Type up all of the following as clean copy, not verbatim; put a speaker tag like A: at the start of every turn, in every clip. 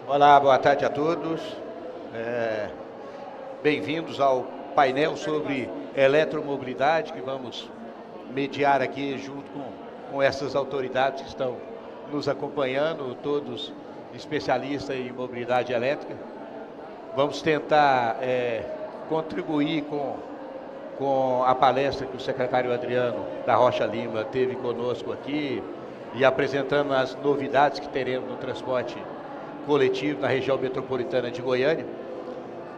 A: Olá, boa tarde a todos. Bem-vindos ao painel sobre eletromobilidade que vamos mediar aqui junto com essas autoridades que estão nos acompanhando, todos especialistas em mobilidade elétrica. Vamos tentar contribuir com a palestra que o secretário Adriano da Rocha Lima teve conosco aqui e apresentando as novidades que teremos no transporte coletivo na região metropolitana de Goiânia.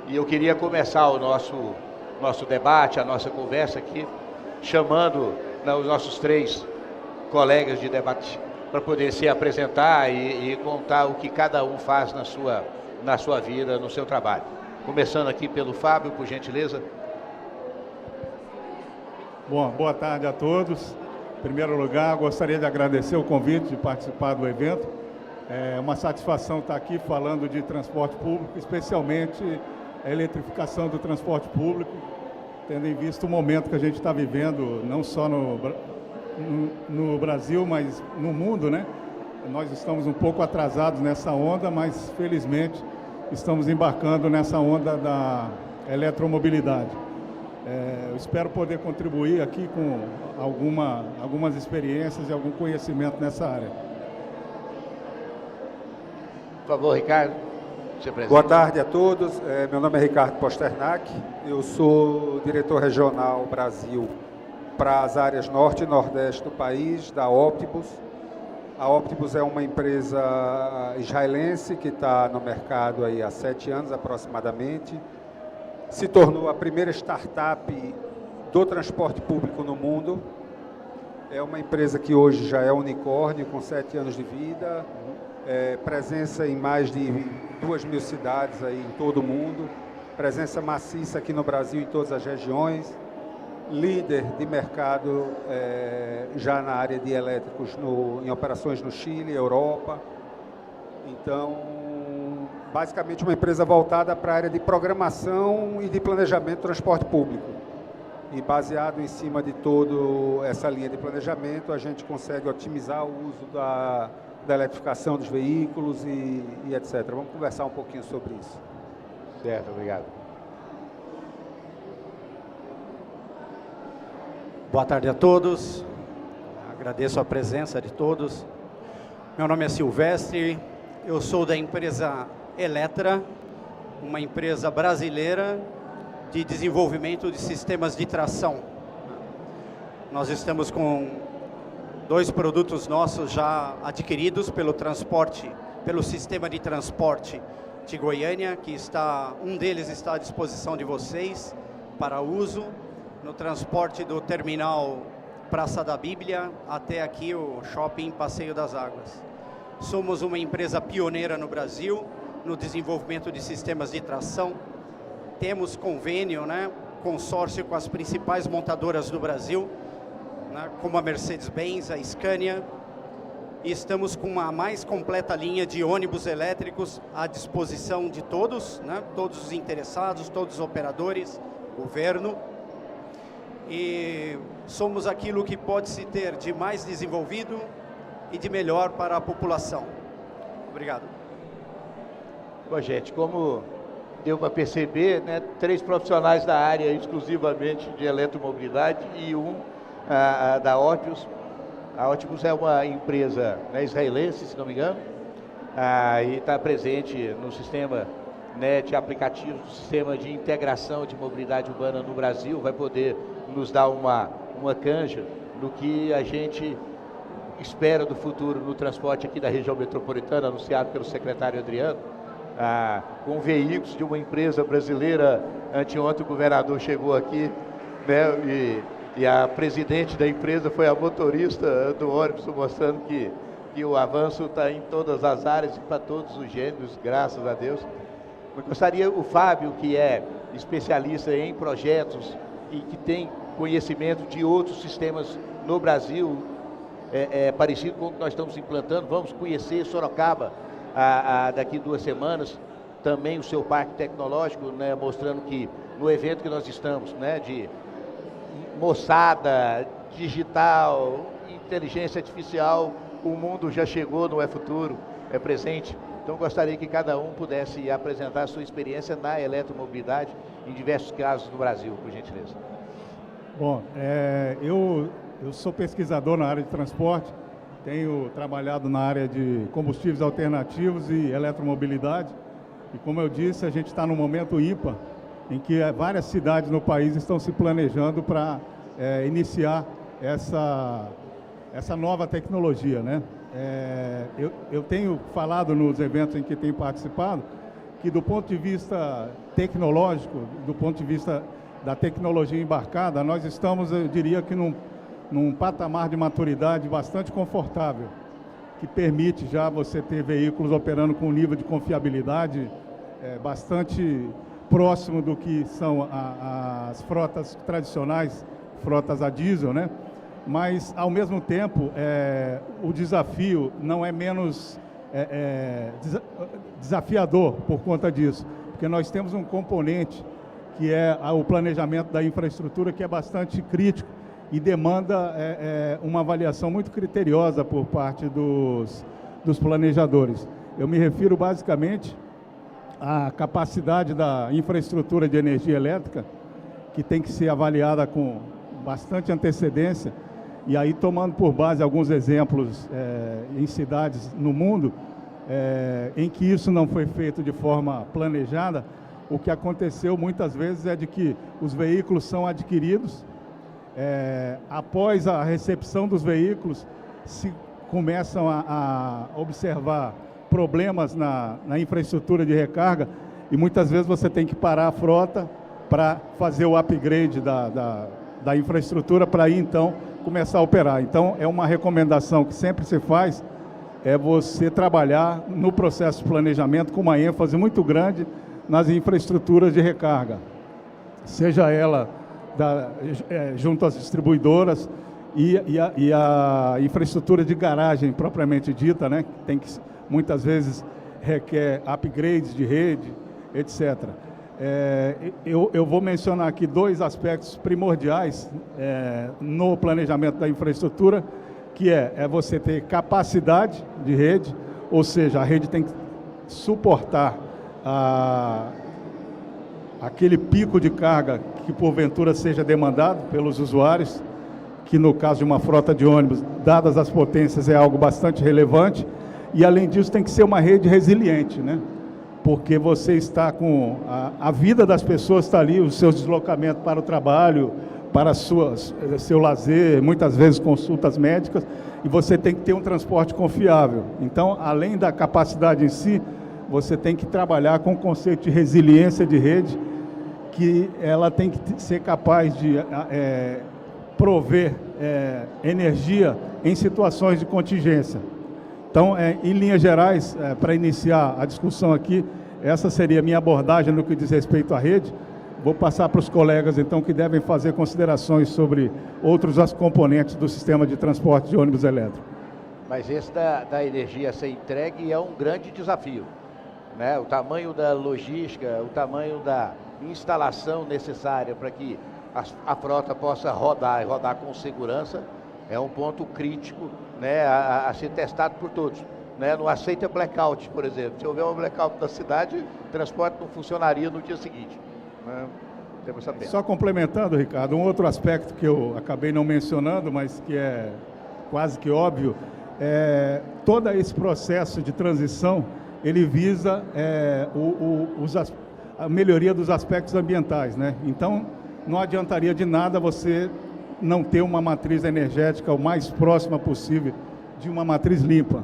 A: E eu queria começar o nosso debate, a nossa conversa aqui, chamando os nossos três colegas de debate para poder se apresentar e contar o que cada um faz na sua vida, no seu trabalho. Começando aqui pelo Fábio, por gentileza.
B: Bom, boa tarde a todos. Em primeiro lugar, gostaria de agradecer o convite de participar do evento. É uma satisfação estar aqui falando de transporte público, especialmente a eletrificação do transporte público, tendo em vista o momento que a gente está vivendo, não só no Brasil, mas no mundo, né? Nós estamos um pouco atrasados nessa onda, mas felizmente estamos embarcando nessa onda da eletromobilidade. Eu espero poder contribuir aqui com algumas experiências e algum conhecimento nessa área.
A: Por favor, Ricardo.
C: Boa tarde a todos. Meu nome é Ricardo Posternak. Eu sou diretor regional Brasil para as áreas Norte e Nordeste do país, da Optibus. A Optibus é uma empresa israelense que está no mercado aí há 7 anos aproximadamente. Se tornou a primeira startup do transporte público no mundo. É uma empresa que hoje já é unicórnio, com 7 anos de vida. Presença em mais de 2.000 cidades aí em todo o mundo, presença maciça aqui no Brasil em todas as regiões, líder de mercado já na área de elétricos em operações no Chile, Europa. Então, basicamente uma empresa voltada para a área de programação e de planejamento do transporte público. E baseado em cima de toda essa linha de planejamento, a gente consegue otimizar o uso da eletrificação dos veículos e etc. Vamos conversar um pouquinho sobre isso.
A: Certo, obrigado.
D: Boa tarde a todos. Agradeço a presença de todos. Meu nome é Silvestre, eu sou da empresa Eletra, uma empresa brasileira de desenvolvimento de sistemas de tração. Nós estamos com 2 produtos nossos já adquiridos pelo sistema de transporte de Goiânia, que um deles está à disposição de vocês para uso no transporte do terminal Praça da Bíblia até aqui o Shopping Passeio das Águas. Somos uma empresa pioneira no Brasil no desenvolvimento de sistemas de tração. Temos convênio, consórcio com as principais montadoras do Brasil, como a Mercedes-Benz, a Scania, e estamos com a mais completa linha de ônibus elétricos à disposição de todos, todos os interessados, todos os operadores, governo, e somos aquilo que pode-se ter de mais desenvolvido e de melhor para a população. Obrigado.
A: Bom, gente, como deu para perceber, 3 profissionais da área exclusivamente de eletromobilidade e da Optibus. A Optibus é uma empresa israelense, se não me engano, e está presente no sistema de aplicativos, do sistema de integração de mobilidade urbana no Brasil. Vai poder nos dar uma canja do que a gente espera do futuro no transporte aqui da região metropolitana, anunciado pelo secretário Adriano, com veículos de uma empresa brasileira. Anteontem o governador chegou aqui, e a presidente da empresa foi a motorista do ônibus, mostrando que o avanço está em todas as áreas e para todos os gêneros, graças a Deus. Eu gostaria, o Fábio, que é especialista em projetos e que tem conhecimento de outros sistemas no Brasil, parecido com o que nós estamos implantando. Vamos conhecer Sorocaba daqui 2 semanas, também o seu parque tecnológico, mostrando que no evento que nós estamos, de moçada, digital, inteligência artificial, o mundo já chegou, não é futuro, é presente. Então, gostaria que cada um pudesse apresentar a sua experiência na eletromobilidade em diversos casos no Brasil, por gentileza.
B: Bom, eu sou pesquisador na área de transporte, tenho trabalhado na área de combustíveis alternativos e eletromobilidade. E como eu disse, a gente está num momento ímpar em que várias cidades no país estão se planejando para iniciar essa nova tecnologia, né? Eu tenho falado nos eventos em que tenho participado que, do ponto de vista tecnológico, do ponto de vista da tecnologia embarcada, nós estamos, eu diria que num patamar de maturidade bastante confortável, que permite já você ter veículos operando com um nível de confiabilidade bastante próximo do que são as frotas tradicionais, frotas a diesel, né? Mas, ao mesmo tempo, o desafio não é menos desafiador por conta disso, porque nós temos um componente que é o planejamento da infraestrutura, que é bastante crítico e demanda uma avaliação muito criteriosa por parte dos planejadores. Eu me refiro basicamente à capacidade da infraestrutura de energia elétrica, que tem que ser avaliada com bastante antecedência, e aí tomando por base alguns exemplos em cidades no mundo, em que isso não foi feito de forma planejada. O que aconteceu muitas vezes é de que os veículos são adquiridos, após a recepção dos veículos, se começam a observar problemas na infraestrutura de recarga, e muitas vezes você tem que parar a frota para fazer o upgrade da infraestrutura, para aí então começar a operar. Então, é uma recomendação que sempre se faz, é você trabalhar no processo de planejamento com uma ênfase muito grande nas infraestruturas de recarga, seja ela junto às distribuidoras e a infraestrutura de garagem propriamente dita, né? Tem que, muitas vezes requer upgrades de rede, etc. Eu vou mencionar aqui dois aspectos primordiais no planejamento da infraestrutura, que é você ter capacidade de rede, ou seja, a rede tem que suportar aquele pico de carga que porventura seja demandado pelos usuários, que no caso de uma frota de ônibus, dadas as potências, é algo bastante relevante, e além disso tem que ser uma rede resiliente, né? Porque você está com a vida das pessoas está ali, os seus deslocamentos para o trabalho, para seu lazer, muitas vezes consultas médicas, e você tem que ter um transporte confiável. Então, além da capacidade em si, você tem que trabalhar com o conceito de resiliência de rede, que ela tem que ser capaz de prover energia em situações de contingência. Então, em linhas gerais, para iniciar a discussão aqui, essa seria a minha abordagem no que diz respeito à rede. Vou passar para os colegas, então, que devem fazer considerações sobre outros componentes do sistema de transporte de ônibus elétrico.
A: Mas esse da energia ser entregue é um grande desafio, né? O tamanho da logística, o tamanho da instalação necessária para que a frota possa rodar e rodar com segurança é um ponto crítico, né, a ser testado por todos, né? Não aceita blackout, por exemplo. Se houver um blackout na cidade, o transporte não funcionaria no dia seguinte, né? Temos essa pena.
B: Só complementando, Ricardo, um outro aspecto que eu acabei não mencionando, mas que é quase que óbvio, todo esse processo de transição, ele visa a melhoria dos aspectos ambientais, né? Então, não adiantaria de nada você não ter uma matriz energética o mais próxima possível de uma matriz limpa,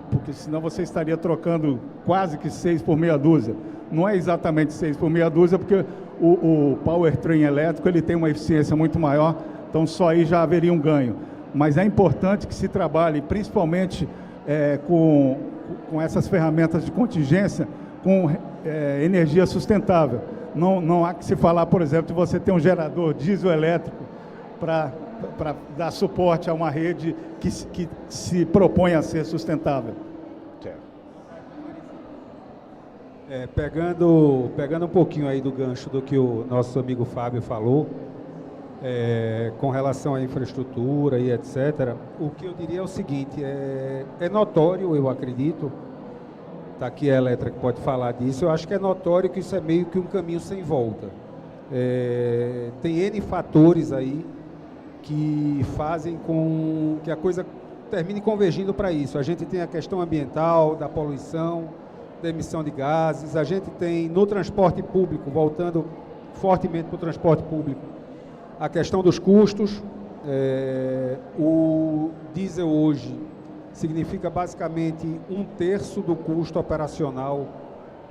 B: porque senão você estaria trocando quase que 6 por meia dúzia. Não é exatamente 6 por meia dúzia, porque o powertrain elétrico ele tem uma eficiência muito maior, então só aí já haveria um ganho. Mas é importante que se trabalhe, principalmente com essas ferramentas de contingência, com energia sustentável. Não há que se falar, por exemplo, de você ter um gerador diesel elétrico para dar suporte a uma rede que se propõe a ser sustentável.
C: Pegando um pouquinho aí do gancho do que o nosso amigo Fábio falou, com relação à infraestrutura e etc., o que eu diria é o seguinte, é notório, eu acredito, está aqui a Eletra que pode falar disso, eu acho que é notório que isso é meio que um caminho sem volta. Tem N fatores aí que fazem com que a coisa termine convergindo para isso. A gente tem a questão ambiental, da poluição, da emissão de gases, a gente tem no transporte público, voltando fortemente para o transporte público, a questão dos custos. O diesel hoje significa basicamente 1/3 do custo operacional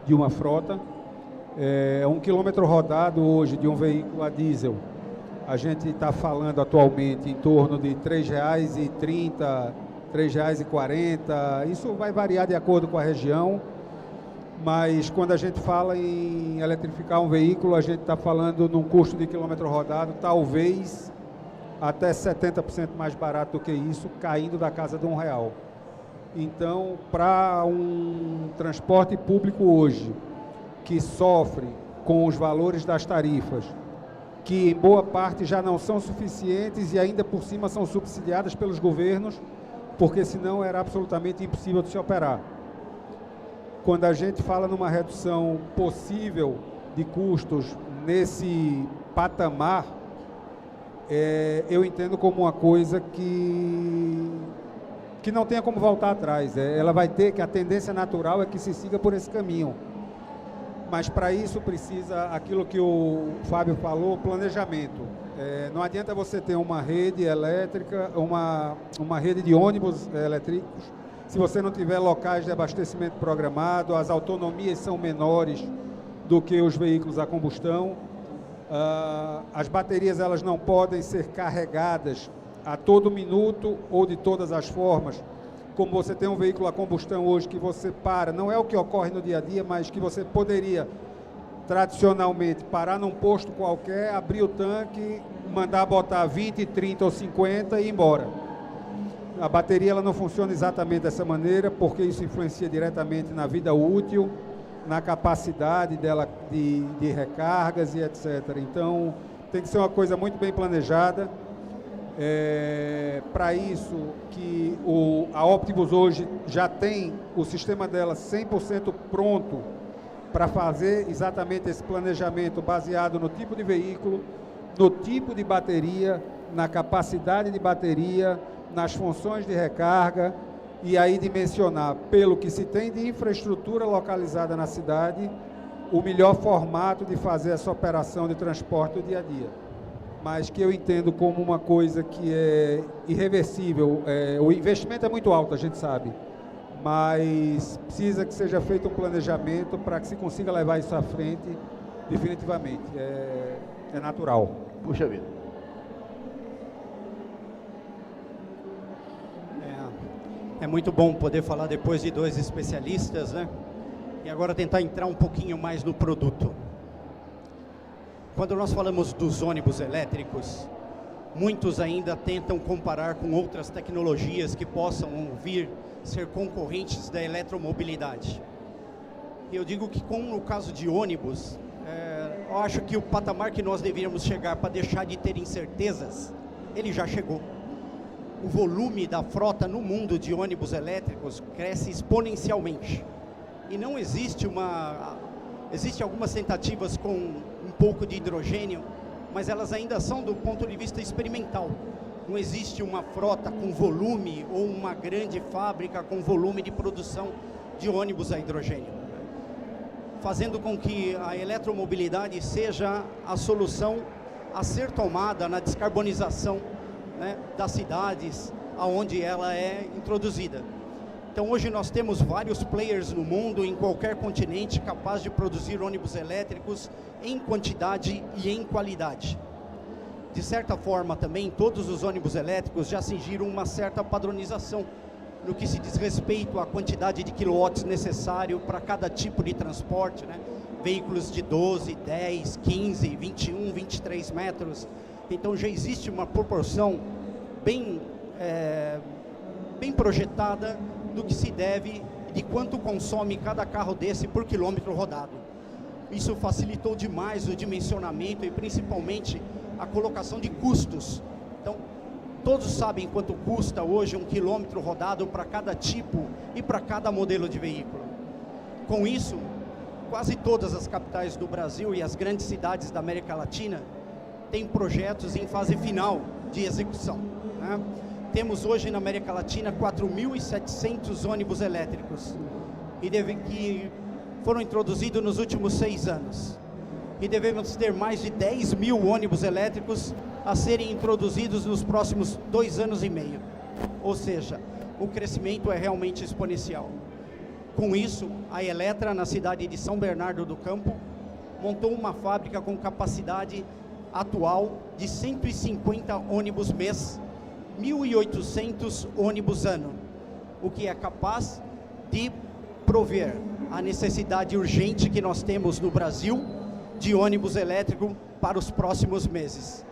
C: de uma frota. 1 quilômetro rodado hoje de um veículo a diesel, a gente está falando atualmente em torno de R$ 3,30, R$ 3,40, isso vai variar de acordo com a região, mas quando a gente fala em eletrificar um veículo, a gente está falando num custo de quilômetro rodado, talvez até 70% mais barato do que isso, caindo da casa de R$1. Então, para um transporte público hoje, que sofre com os valores das tarifas, que em boa parte já não são suficientes e ainda por cima são subsidiadas pelos governos, porque senão era absolutamente impossível de se operar. Quando a gente fala numa redução possível de custos nesse patamar, eu entendo como uma coisa que não tenha como voltar atrás. Ela vai ter que, a tendência natural é que se siga por esse caminho. Mas para isso precisa, aquilo que o Fábio falou, planejamento. Não adianta você ter uma rede elétrica, uma rede de ônibus elétricos, se você não tiver locais de abastecimento programado, as autonomias são menores do que os veículos a combustão. As baterias elas não podem ser carregadas a todo minuto ou de todas as formas. Como você tem um veículo a combustão hoje que você para, não é o que ocorre no dia a dia, mas que você poderia tradicionalmente parar num posto qualquer, abrir o tanque, mandar botar 20, 30 ou 50 e ir embora. A bateria ela não funciona exatamente dessa maneira, porque isso influencia diretamente na vida útil, na capacidade dela de recargas e etc. Então, tem que ser uma coisa muito bem planejada. Para isso, que a Optimus hoje já tem o sistema dela 100% pronto para fazer exatamente esse planejamento baseado no tipo de veículo, no tipo de bateria, na capacidade de bateria, nas funções de recarga, e aí dimensionar, pelo que se tem de infraestrutura localizada na cidade, o melhor formato de fazer essa operação de transporte do dia a dia. Mas que eu entendo como uma coisa que é irreversível. O investimento é muito alto, a gente sabe, mas precisa que seja feito um planejamento para que se consiga levar isso à frente definitivamente. É natural.
A: Puxa vida.
D: É muito bom poder falar depois de dois especialistas, né? E agora tentar entrar um pouquinho mais no produto. Quando nós falamos dos ônibus elétricos, muitos ainda tentam comparar com outras tecnologias que possam vir ser concorrentes da eletromobilidade. E eu digo que, como no caso de ônibus, eu acho que o patamar que nós deveríamos chegar para deixar de ter incertezas, ele já chegou. O volume da frota no mundo de ônibus elétricos cresce exponencialmente. E não existe Existem algumas tentativas com um pouco de hidrogênio, mas elas ainda são do ponto de vista experimental. Não existe uma frota com volume ou uma grande fábrica com volume de produção de ônibus a hidrogênio, fazendo com que a eletromobilidade seja a solução a ser tomada na descarbonização, né, das cidades aonde ela é introduzida. Então hoje nós temos vários players no mundo, em qualquer continente, capaz de produzir ônibus elétricos em quantidade e em qualidade. De certa forma também, todos os ônibus elétricos já atingiram uma certa padronização no que se diz respeito à quantidade de quilowatts necessário para cada tipo de transporte, né? Veículos de 12, 10, 15, 21, 23 metros. Então já existe uma proporção bem projetada do que se deve, de quanto consome cada carro desse por quilômetro rodado. Isso facilitou demais o dimensionamento e principalmente a colocação de custos. Então, todos sabem quanto custa hoje um quilômetro rodado para cada tipo e para cada modelo de veículo. Com isso, quase todas as capitais do Brasil e as grandes cidades da América Latina têm projetos em fase final de execução, né? Temos hoje na América Latina 4.700 ônibus elétricos que foram introduzidos nos últimos 6 anos. E devemos ter mais de 10 mil ônibus elétricos a serem introduzidos nos próximos 2 anos e meio. Ou seja, o crescimento é realmente exponencial. Com isso, a Eletra, na cidade de São Bernardo do Campo, montou uma fábrica com capacidade atual de 150 ônibus mês, 1.800 ônibus ano, o que é capaz de prover a necessidade urgente que nós temos no Brasil de ônibus elétrico para os próximos meses.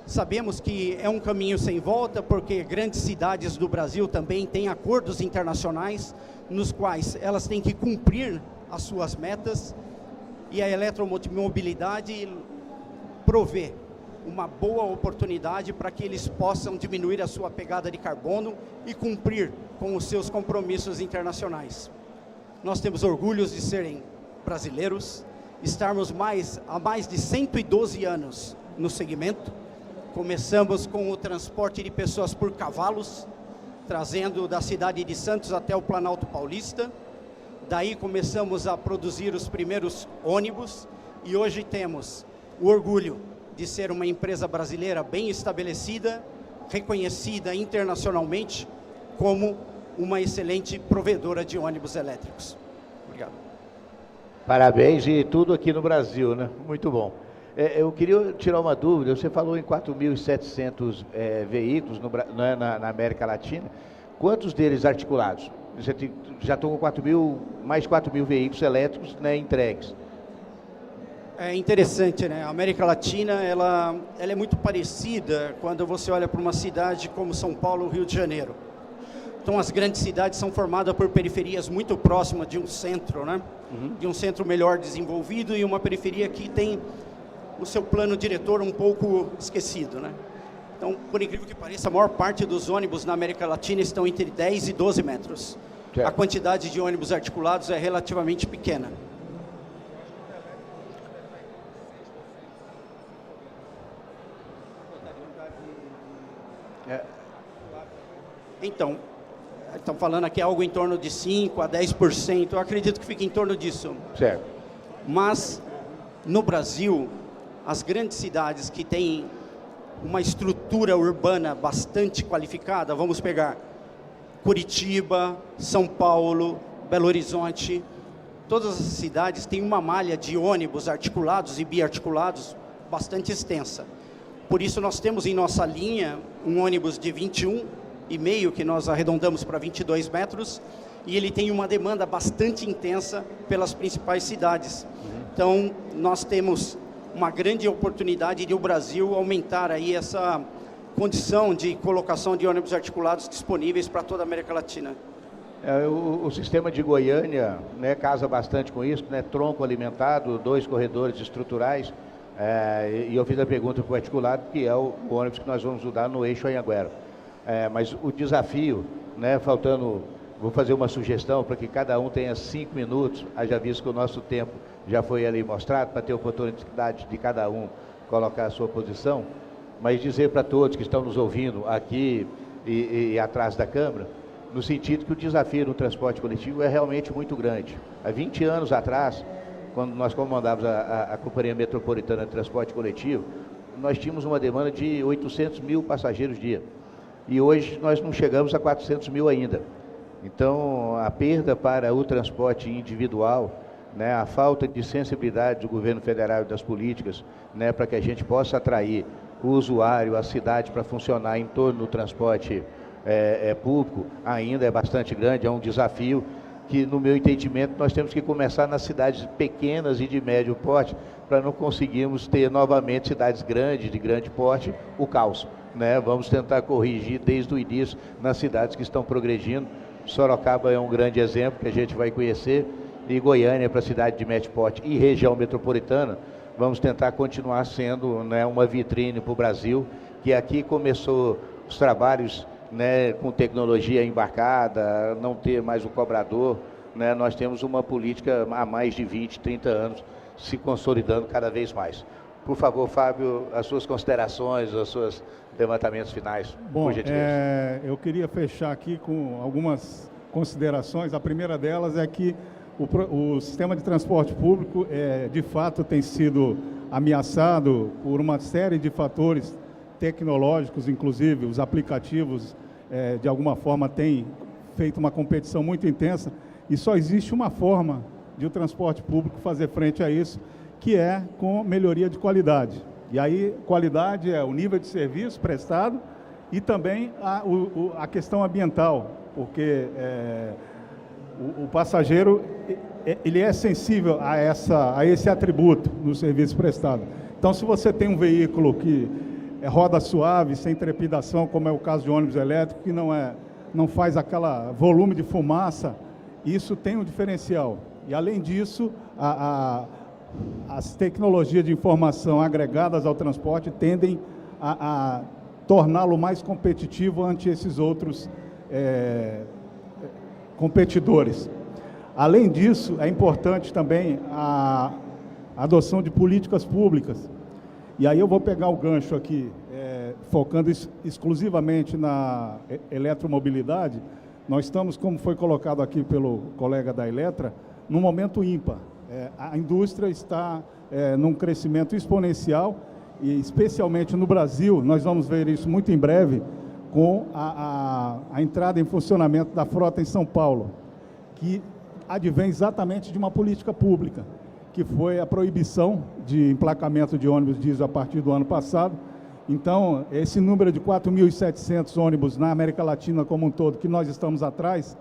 D: Sabemos que é um caminho sem volta, porque grandes cidades do Brasil também têm acordos internacionais, nos quais elas têm que cumprir as suas metas, e a eletromobilidade provê uma boa oportunidade para que eles possam diminuir a sua pegada de carbono e cumprir com os seus compromissos internacionais. Nós temos orgulho de serem brasileiros, estarmos há mais de 112 anos no segmento. Começamos com o transporte de pessoas por cavalos, trazendo da cidade de Santos até o Planalto Paulista. Daí começamos a produzir os primeiros ônibus e hoje temos o orgulho de ser uma empresa brasileira bem estabelecida, reconhecida internacionalmente como uma excelente provedora de ônibus elétricos. Obrigado.
A: Parabéns, e tudo aqui no Brasil, né? Muito bom. Eu queria tirar uma dúvida. Você falou em 4.700 veículos na América Latina. Quantos deles articulados? Você já estão com mais 4.000 veículos elétricos, né, entregues.
D: É interessante, né? A América Latina, ela é muito parecida quando você olha para uma cidade como São Paulo, Rio de Janeiro. Então, as grandes cidades são formadas por periferias muito próximas de um centro, né? De um centro melhor desenvolvido e uma periferia que tem o seu plano diretor um pouco esquecido, né? Então, por incrível que pareça, a maior parte dos ônibus na América Latina estão entre 10 e 12 metros.
A: Certo.
D: A quantidade de ônibus articulados é relativamente pequena. Então, estão falando aqui algo em torno de 5% a 10%, eu acredito que fica em torno disso.
A: Certo.
D: Mas, no Brasil, as grandes cidades que têm uma estrutura urbana bastante qualificada, vamos pegar Curitiba, São Paulo, Belo Horizonte, todas as cidades têm uma malha de ônibus articulados e biarticulados bastante extensa. Por isso nós temos em nossa linha um ônibus de 21,5 que nós arredondamos para 22 metros, e ele tem uma demanda bastante intensa pelas principais cidades. Então, nós temos uma grande oportunidade de o Brasil aumentar aí essa condição de colocação de ônibus articulados disponíveis para toda a América Latina.
A: O sistema de Goiânia, né, casa bastante com isso, né, tronco alimentado, 2 corredores estruturais, e eu fiz a pergunta para o articulado, que é o ônibus que nós vamos usar no eixo Anhanguera. Mas o desafio, né, vou fazer uma sugestão para que cada um tenha 5 minutos, haja visto que o nosso tempo já foi ali mostrado, para ter oportunidade de cada um colocar a sua posição, mas dizer para todos que estão nos ouvindo aqui e atrás da câmera, no sentido que o desafio no transporte coletivo é realmente muito grande. Há 20 anos atrás, quando nós comandávamos a Companhia Metropolitana de Transporte Coletivo, nós tínhamos uma demanda de 800 mil passageiros dia. E hoje nós não chegamos a 400 mil ainda. Então, a perda para o transporte individual, né, a falta de sensibilidade do governo federal e das políticas, né, para que a gente possa atrair o usuário, a cidade para funcionar em torno do transporte público, ainda é bastante grande, é um desafio que, no meu entendimento, nós temos que começar nas cidades pequenas e de médio porte, para não conseguirmos ter novamente cidades grandes, de grande porte, o caos, né? Vamos tentar corrigir desde o início nas cidades que estão progredindo. Sorocaba é um grande exemplo que a gente vai conhecer, e Goiânia, para a cidade de médio porte e região metropolitana, vamos tentar continuar sendo, né, uma vitrine para o Brasil, que aqui começou os trabalhos, né, com tecnologia embarcada, não ter mais o cobrador, né, nós temos uma política há mais de 20, 30 anos se consolidando cada vez mais. Por favor, Fábio, as suas considerações, os seus levantamentos finais.
B: Bom,
A: por gentileza.
B: eu queria fechar aqui com algumas considerações. A primeira delas é que o sistema de transporte público, de fato, tem sido ameaçado por uma série de fatores tecnológicos, inclusive os aplicativos, de alguma forma, têm feito uma competição muito intensa, e só existe uma forma de o transporte público fazer frente a isso, que é com melhoria de qualidade. E aí, qualidade é o nível de serviço prestado e também a questão ambiental, porque o passageiro ele é sensível a esse atributo no serviço prestado. Então, se você tem um veículo que roda suave, sem trepidação, como é o caso de ônibus elétrico, que não faz aquele volume de fumaça, isso tem um diferencial. E, além disso, as tecnologias de informação agregadas ao transporte tendem a torná-lo mais competitivo ante esses outros competidores. Além disso, é importante também a adoção de políticas públicas. E aí eu vou pegar o gancho aqui, focando exclusivamente na eletromobilidade. Nós estamos, como foi colocado aqui pelo colega da Eletra, num momento ímpar. A indústria está num crescimento exponencial e, especialmente no Brasil, nós vamos ver isso muito em breve com a entrada em funcionamento da frota em São Paulo, que advém exatamente de uma política pública, que foi a proibição de emplacamento de ônibus diesel a partir do ano passado. Então, esse número de 4.700 ônibus na América Latina como um todo, que nós estamos atrás,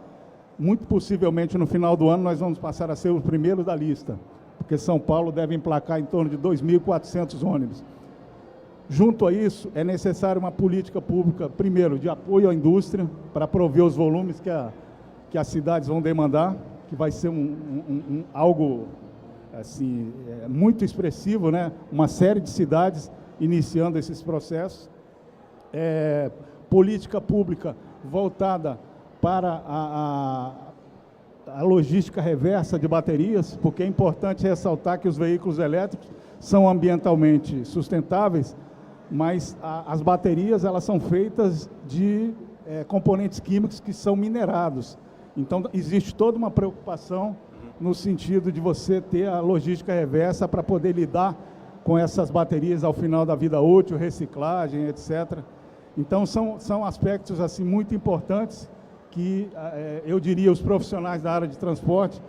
B: muito possivelmente no final do ano nós vamos passar a ser o primeiro da lista, porque São Paulo deve emplacar em torno de 2.400 ônibus. Junto a isso, é necessária uma política pública, primeiro, de apoio à indústria, para prover os volumes que as cidades vão demandar, que vai ser algo assim, muito expressivo, né? Uma série de cidades iniciando esses processos. Política pública voltada para a logística reversa de baterias, porque é importante ressaltar que os veículos elétricos são ambientalmente sustentáveis, mas as baterias elas são feitas de componentes químicos que são minerados. Então, existe toda uma preocupação no sentido de você ter a logística reversa para poder lidar com essas baterias ao final da vida útil, reciclagem, etc. Então, são aspectos assim, muito importantes que, eu diria, os profissionais da área de transporte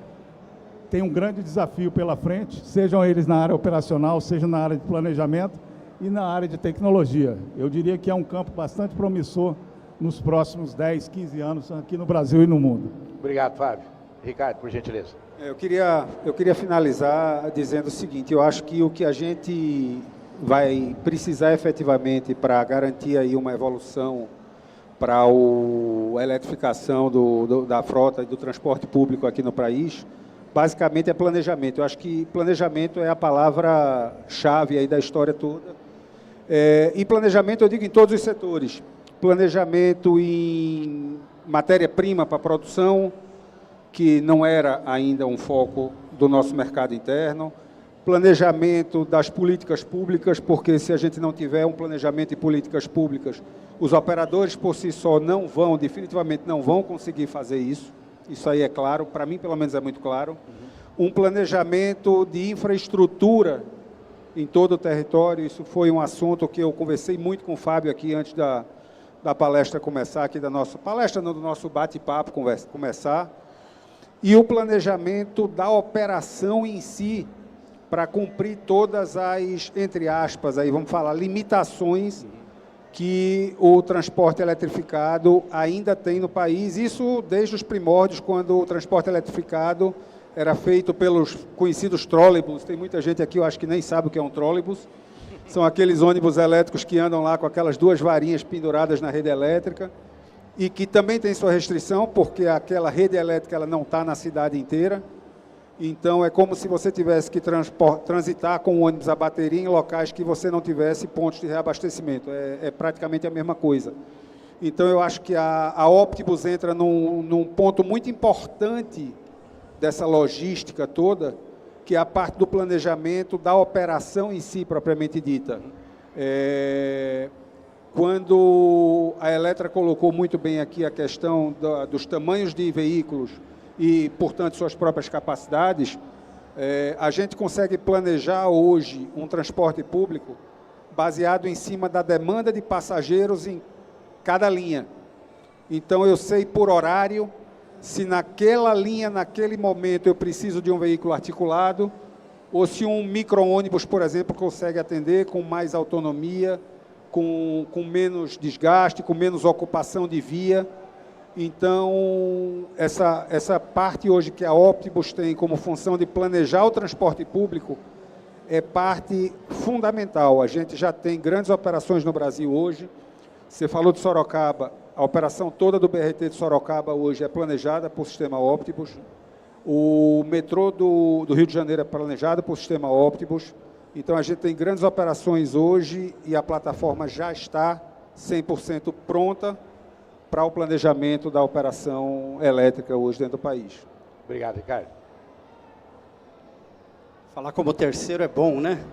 B: têm um grande desafio pela frente, sejam eles na área operacional, seja na área de planejamento e na área de tecnologia. Eu diria que é um campo bastante promissor nos próximos 10, 15 anos aqui no Brasil e no mundo.
A: Obrigado, Fábio. Ricardo, por gentileza.
C: Eu queria finalizar dizendo o seguinte: eu acho que o que a gente vai precisar efetivamente para garantir aí uma evolução para a eletrificação da frota e do transporte público aqui no país, basicamente é planejamento. Eu acho que planejamento é a palavra-chave aí da história toda. E planejamento, eu digo, em todos os setores. Planejamento em matéria-prima para a produção, que não era ainda um foco do nosso mercado interno. Planejamento das políticas públicas, porque se a gente não tiver um planejamento e políticas públicas, os operadores por si só definitivamente não vão conseguir fazer isso. Isso aí é claro, para mim pelo menos é muito claro. Um planejamento de infraestrutura em todo o território, isso foi um assunto que eu conversei muito com o Fábio aqui antes da palestra começar, aqui da nossa palestra, do nosso bate-papo começar. E o planejamento da operação em si, para cumprir todas as, entre aspas, aí vamos falar, limitações que o transporte eletrificado ainda tem no país. Isso desde os primórdios, quando o transporte eletrificado era feito pelos conhecidos trólebus. Tem muita gente aqui, eu acho que nem sabe o que é um trólebus. São aqueles ônibus elétricos que andam lá com aquelas duas varinhas penduradas na rede elétrica e que também tem sua restrição, porque aquela rede elétrica ela não está na cidade inteira. Então, é como se você tivesse que transitar com o ônibus a bateria em locais que você não tivesse pontos de reabastecimento. É praticamente a mesma coisa. Então, eu acho que a Optibus entra num ponto muito importante dessa logística toda, que é a parte do planejamento da operação em si, propriamente dita. Quando a Eletra colocou muito bem aqui a questão dos tamanhos de veículos e, portanto, suas próprias capacidades, a gente consegue planejar hoje um transporte público baseado em cima da demanda de passageiros em cada linha. Então, eu sei por horário se naquela linha, naquele momento, eu preciso de um veículo articulado ou se um micro-ônibus, por exemplo, consegue atender com mais autonomia, com menos desgaste, com menos ocupação de via. Então, essa parte hoje que a Optibus tem como função de planejar o transporte público é parte fundamental. A gente já tem grandes operações no Brasil hoje. Você falou de Sorocaba, a operação toda do BRT de Sorocaba hoje é planejada por sistema Optibus. O metrô do Rio de Janeiro é planejado por sistema Optibus. Então, a gente tem grandes operações hoje e a plataforma já está 100% pronta para o planejamento da operação elétrica hoje dentro do país.
A: Obrigado, Ricardo.
D: Falar como terceiro é bom, né?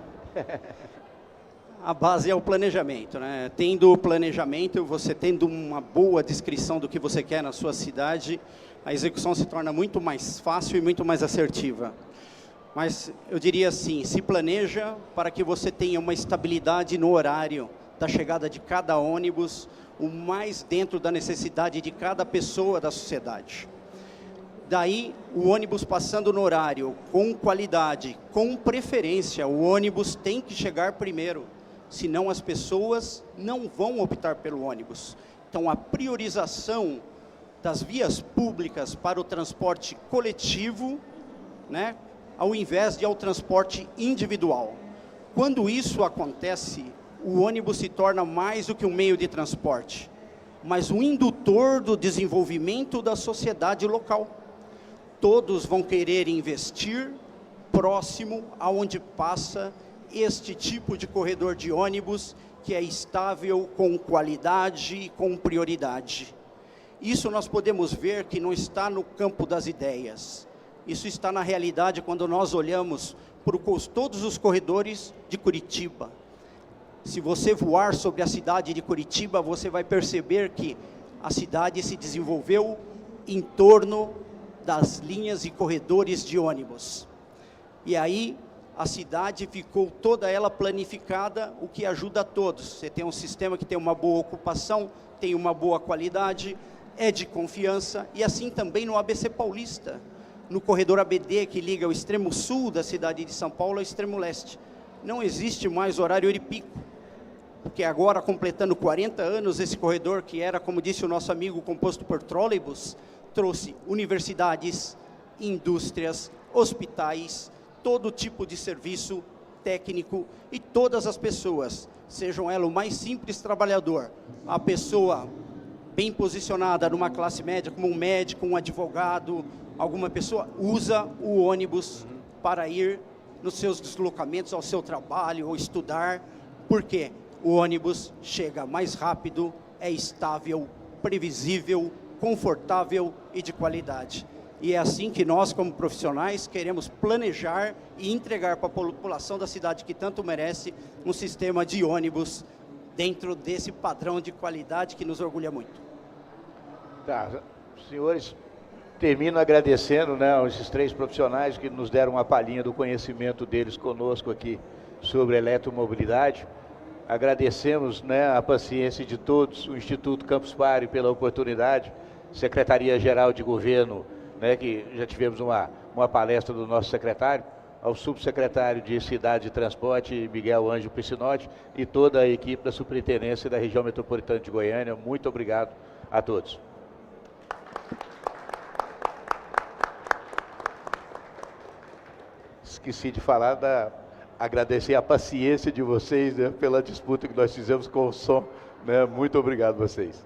D: A base é o planejamento, né? Tendo o planejamento, você tendo uma boa descrição do que você quer na sua cidade, a execução se torna muito mais fácil e muito mais assertiva. Mas eu diria assim, se planeja para que você tenha uma estabilidade no horário da chegada de cada ônibus, o mais dentro da necessidade de cada pessoa da sociedade. Daí, o ônibus passando no horário, com qualidade, com preferência, o ônibus tem que chegar primeiro, senão as pessoas não vão optar pelo ônibus. Então, a priorização das vias públicas para o transporte coletivo, né, ao invés de ao transporte individual. Quando isso acontece, o ônibus se torna mais do que um meio de transporte, mas um indutor do desenvolvimento da sociedade local. Todos vão querer investir próximo aonde passa este tipo de corredor de ônibus que é estável, com qualidade e com prioridade. Isso nós podemos ver que não está no campo das ideias. Isso está na realidade quando nós olhamos para todos os corredores de Curitiba. Se você voar sobre a cidade de Curitiba, você vai perceber que a cidade se desenvolveu em torno das linhas e corredores de ônibus. E aí, a cidade ficou toda ela planificada, o que ajuda a todos. Você tem um sistema que tem uma boa ocupação, tem uma boa qualidade, é de confiança, e assim também no ABC Paulista, no corredor ABD, que liga o extremo sul da cidade de São Paulo ao extremo leste. Não existe mais horário de pico, porque agora, completando 40 anos, esse corredor, que era, como disse o nosso amigo, composto por trólebus, trouxe universidades, indústrias, hospitais, todo tipo de serviço técnico e todas as pessoas, sejam elas o mais simples trabalhador, a pessoa bem posicionada numa classe média, como um médico, um advogado, alguma pessoa usa o ônibus para ir nos seus deslocamentos ao seu trabalho ou estudar. Por quê? O ônibus chega mais rápido, é estável, previsível, confortável e de qualidade. E é assim que nós, como profissionais, queremos planejar e entregar para a população da cidade que tanto merece um sistema de ônibus dentro desse padrão de qualidade que nos orgulha muito.
A: Tá, senhores, termino agradecendo, né, esses três profissionais que nos deram uma palhinha do conhecimento deles conosco aqui sobre eletromobilidade. Agradecemos, né, a paciência de todos, o Instituto Campus Party pela oportunidade, Secretaria-Geral de Governo, né, que já tivemos uma palestra do nosso secretário, ao subsecretário de Cidade e Transporte, Miguel Ângelo Piscinotti, e toda a equipe da Superintendência da Região Metropolitana de Goiânia. Muito obrigado a todos. Esqueci de falar agradecer a paciência de vocês, né, pela disputa que nós fizemos com o som, né? Muito obrigado a vocês.